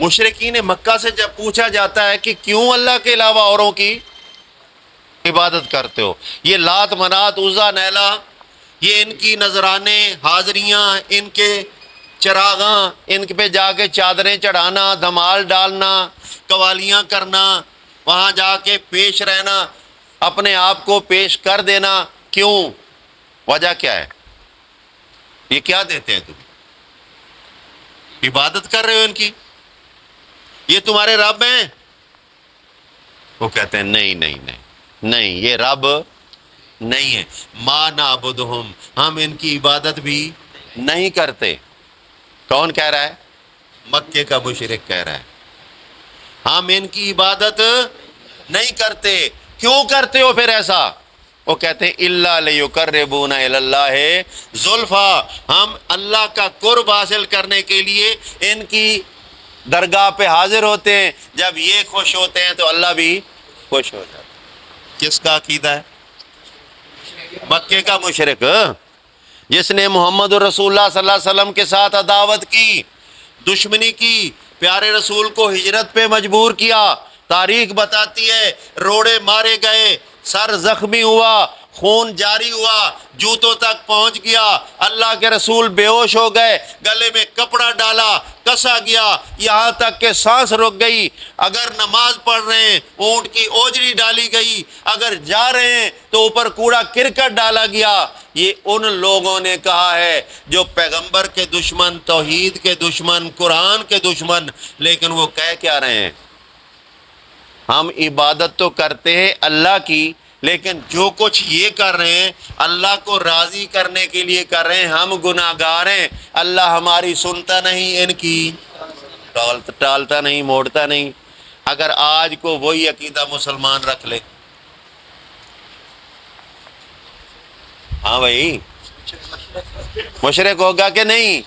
مشرکین مکہ سے جب پوچھا جاتا ہے کہ کیوں اللہ کے علاوہ اوروں کی عبادت کرتے ہو، یہ لات منات عزا نیلا، یہ ان کی نذرانے حاضریاں، ان کے چراغاں، ان پہ جا کے چادریں چڑھانا، دھمال ڈالنا، قوالیاں کرنا، وہاں جا کے پیش رہنا، اپنے آپ کو پیش کر دینا، کیوں؟ وجہ کیا ہے؟ یہ کیا دیتے ہیں تم؟ عبادت کر رہے ہو ان کی، یہ تمہارے رب ہیں؟ وہ کہتے ہیں نہیں نہیں نہیں نہیں، یہ رب نہیں ہے، ما نعبدہم، ہم ان کی عبادت بھی نہیں کرتے۔ کون کہہ رہا ہے؟ مکے کا مشرک کہہ رہا ہے ہم ان کی عبادت نہیں کرتے۔ کیوں کرتے ہو پھر ایسا؟ وہ کہتے ہیں الا لیقربونا الی اللہ زلفیٰ، ہم اللہ کا قرب حاصل کرنے کے لیے ان کی درگاہ پہ حاضر ہوتے ہیں، جب یہ خوش ہوتے ہیں تو اللہ بھی خوش ہو جاتا ہے۔ کس کا عقیدہ ہے؟ مکے کا مشرک، جس نے محمد رسول اللہ صلی اللہ علیہ وسلم کے ساتھ عداوت کی، دشمنی کی، پیارے رسول کو ہجرت پہ مجبور کیا۔ تاریخ بتاتی ہے روڑے مارے گئے، سر زخمی ہوا، خون جاری ہوا، جوتوں تک پہنچ گیا، اللہ کے رسول بے ہوش ہو گئے، گلے میں کپڑا ڈالا، کسا گیا، یہاں تک کہ سانس رک گئی۔ اگر نماز پڑھ رہے ہیں اونٹ کی اوجری ڈالی گئی، اگر جا رہے ہیں تو اوپر کوڑا کرکٹ ڈالا گیا۔ یہ ان لوگوں نے کہا ہے جو پیغمبر کے دشمن، توحید کے دشمن، قرآن کے دشمن، لیکن وہ کہہ کیا رہے ہیں؟ ہم عبادت تو کرتے ہیں اللہ کی، لیکن جو کچھ یہ کر رہے ہیں اللہ کو راضی کرنے کے لیے کر رہے ہیں، ہم گناہ گار ہیں، اللہ ہماری سنتا نہیں، ان کی ٹالتا نہیں، موڑتا نہیں۔ اگر آج کو وہی عقیدہ مسلمان رکھ لے، ہاں بھائی، مشرک ہوگا کہ نہیں؟